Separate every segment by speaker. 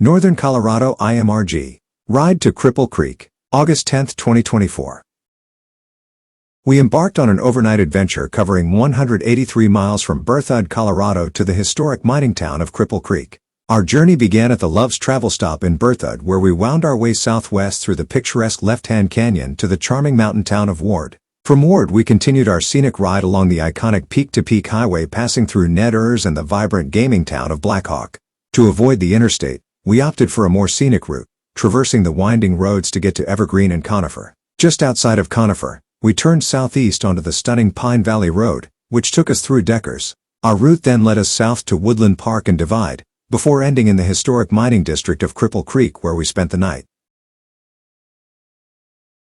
Speaker 1: Northern Colorado IMRG. Ride to Cripple Creek, August 10, 2024. We embarked on an overnight adventure covering 183 miles from Berthoud, Colorado to the historic mining town of Cripple Creek. Our journey began at the Love's travel stop in Berthoud, where we wound our way southwest through the picturesque Lefthand Canyon to the charming mountain town of Ward. From Ward we continued our scenic ride along the iconic peak-to-peak highway, passing through Neders and the vibrant gaming town of Blackhawk. To avoid the interstate, we opted for a more scenic route, traversing the winding roads to get to Evergreen and Conifer. Just outside of Conifer, we turned southeast onto the stunning Pine Valley Road, which took us through Deckers. Our route then led us south to Woodland Park and Divide, before ending in the historic mining district of Cripple Creek, where we spent the night.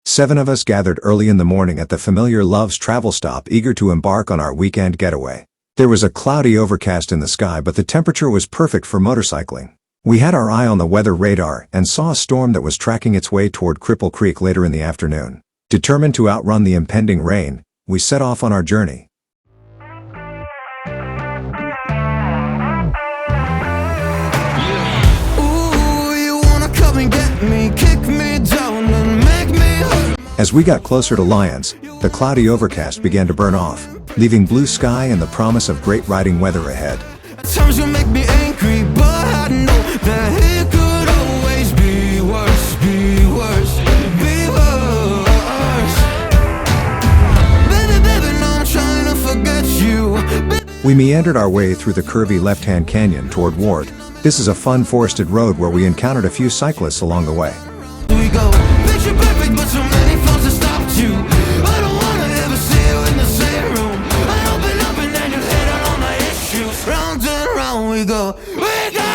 Speaker 1: 7 of us gathered early in the morning at the familiar Love's travel stop, eager to embark on our weekend getaway. There was a cloudy overcast in the sky, but the temperature was perfect for motorcycling. We had our eye on the weather radar and saw a storm that was tracking its way toward Cripple Creek later in the afternoon. Determined to outrun the impending rain, we set off on our journey. As we got closer to Lyons, the cloudy overcast began to burn off, leaving blue sky and the promise of great riding weather ahead.
Speaker 2: Sometimes you make me angry, but I know that it could always be worse, be worse, be worse. Baby, now I'm trying to forget you.
Speaker 1: We meandered our way through the curvy Lefthand Canyon toward Ward. This is a fun forested road where we encountered a few cyclists along the way.
Speaker 2: We go, picture perfect, but so many flaws that stopped you. I don't wanna ever see you in the same room. I open up and then you hit on all my issues. Round and round we go, we go.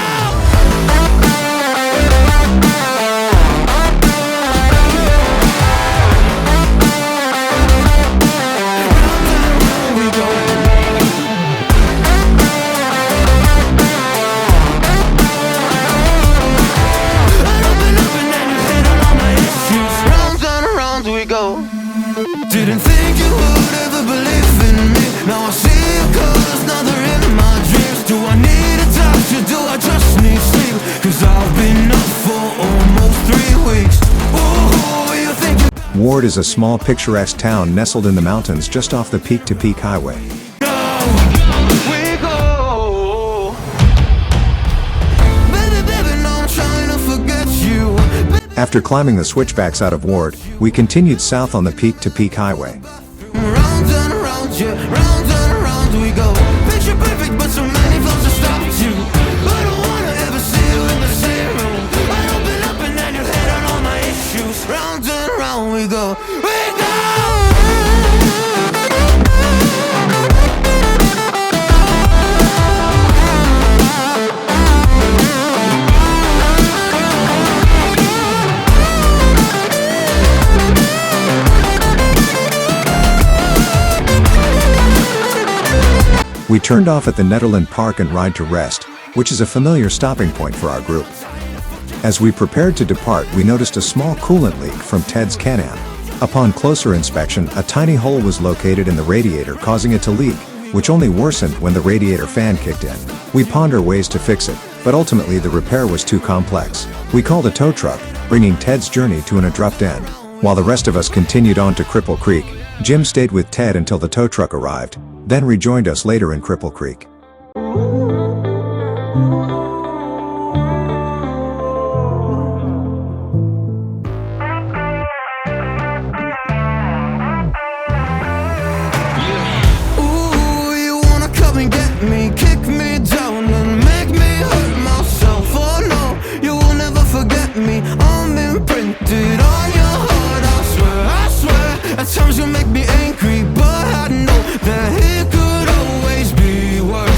Speaker 2: Didn't think you would ever believe in me. Now I see your colors, now they're in my dreams. Do I need a doctor? Do I just need sleep? Cause I've been up for almost 3 weeks. Ooh, you think you...
Speaker 1: Ward is a small picturesque town nestled in the mountains just off the peak-to-peak highway.
Speaker 2: We go. Baby, now I'm trying to forget you.
Speaker 1: After climbing the switchbacks out of Ward, we continued south on the peak-to-peak highway.
Speaker 2: Round and around, yeah, round and around we go. Picture perfect, but so many flaws that stopped you. I don't wanna ever see you in the same room. I open up and then you hit on all my issues. Round and around we go, we go.
Speaker 1: We turned off at the Woodland Park and Ride to Rest, which is a familiar stopping point for our group. As we prepared to depart, we noticed a small coolant leak from Ted's Can-Am. Upon closer inspection, a tiny hole was located in the radiator, causing it to leak, which only worsened when the radiator fan kicked in. We pondered ways to fix it, but ultimately the repair was too complex. We called a tow truck, bringing Ted's journey to an abrupt end. While the rest of us continued on to Cripple Creek, Jim stayed with Ted until the tow truck arrived, then rejoined us later in Cripple Creek.
Speaker 2: Ooh, you wanna come and get me, kick me down and make me hurt myself. Oh no, you will never forget me. I'm imprinted on your heart, I swear. At times you make me angry, but I know that it could always be worse.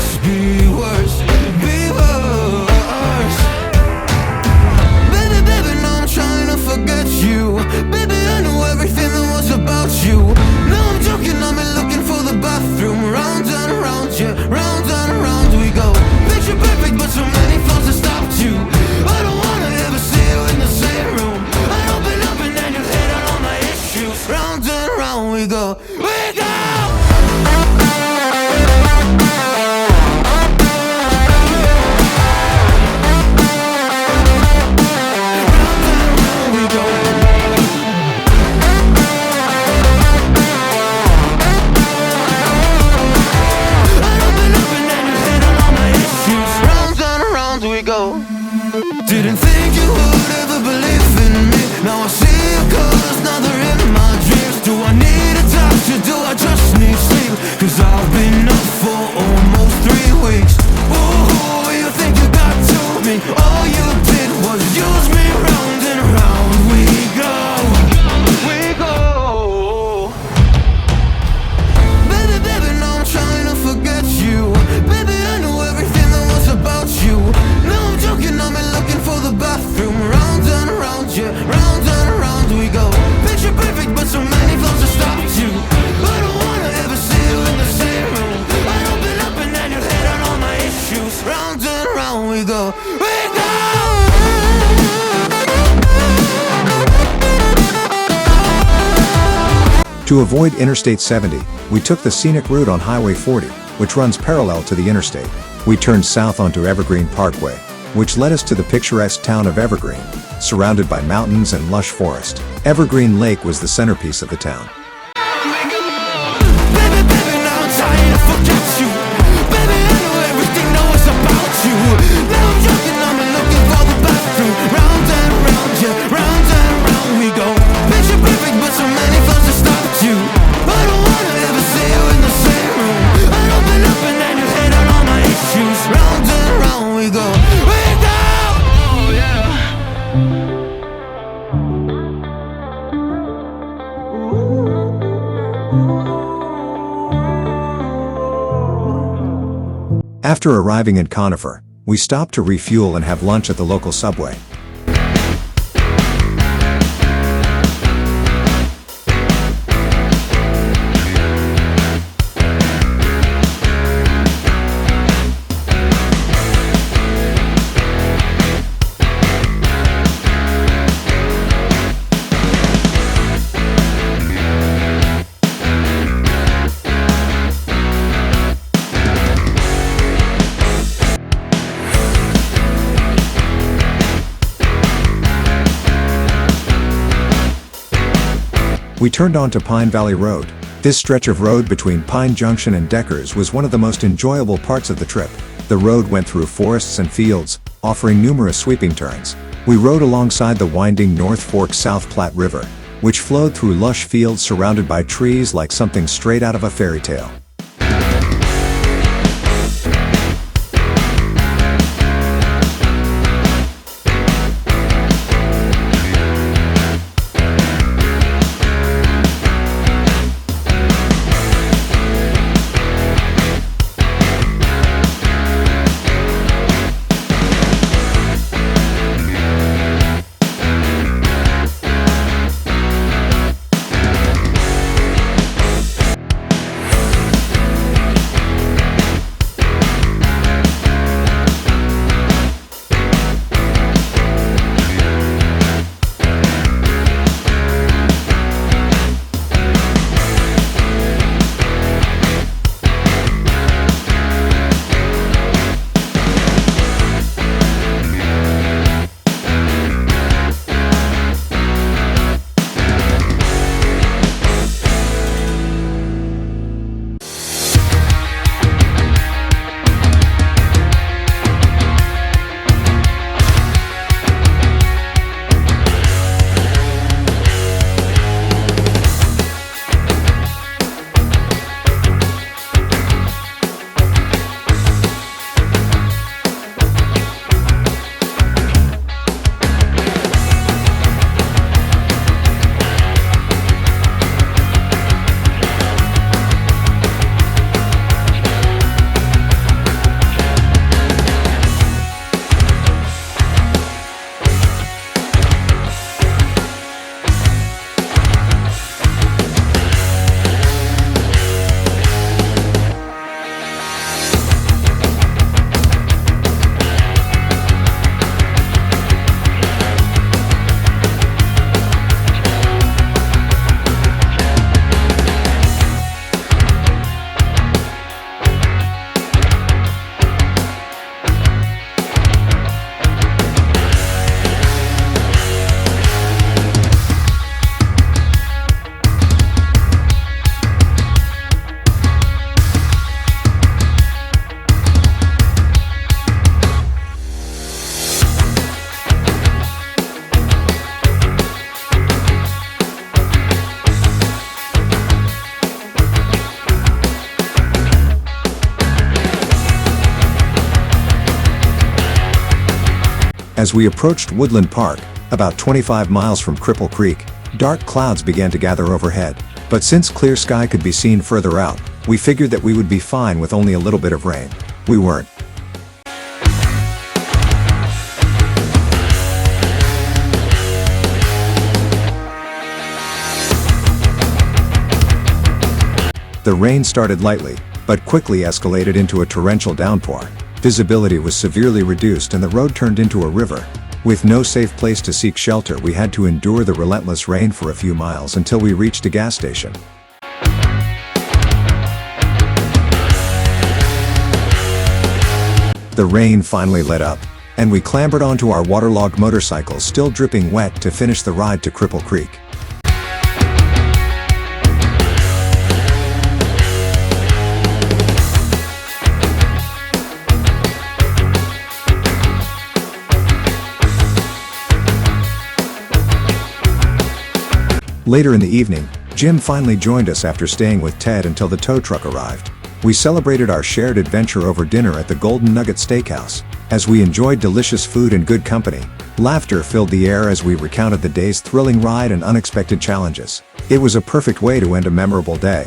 Speaker 1: To avoid Interstate 70, we took the scenic route on Highway 40, which runs parallel to the interstate. We turned south onto Evergreen Parkway, which led us to the picturesque town of Evergreen, surrounded by mountains and lush forest. Evergreen Lake was the centerpiece of the town.
Speaker 2: Baby, baby, now I'm trying to forget you. Baby, I know everything, know what's about you. Now I'm joking, I'm looking for the bathroom. Round and round, yeah, round and round we go. Picture perfect, but so many flaws to stop you. I don't wanna ever see you in the same room. I open up and then you hit on all my issues. Round and round we go. We go! Oh yeah.
Speaker 1: After arriving in Conifer, we stopped to refuel and have lunch at the local Subway. We turned onto Pine Valley Road. This stretch of road between Pine Junction and Deckers was one of the most enjoyable parts of the trip. The road went through forests and fields, offering numerous sweeping turns. We rode alongside the winding North Fork South Platte River, which flowed through lush fields surrounded by trees like something straight out of a fairy tale. As we approached Woodland Park, about 25 miles from Cripple Creek, dark clouds began to gather overhead. But since clear sky could be seen further out, we figured that we would be fine with only a little bit of rain. We weren't. The rain started lightly, but quickly escalated into a torrential downpour. Visibility was severely reduced and the road turned into a river. With no safe place to seek shelter, we had to endure the relentless rain for a few miles until we reached a gas station. The rain finally let up, and we clambered onto our waterlogged motorcycles still dripping wet to finish the ride to Cripple Creek. Later in the evening, Jim finally joined us after staying with Ted until the tow truck arrived. We celebrated our shared adventure over dinner at the Golden Nugget Steakhouse. As we enjoyed delicious food and good company, laughter filled the air as we recounted the day's thrilling ride and unexpected challenges. It was a perfect way to end a memorable day.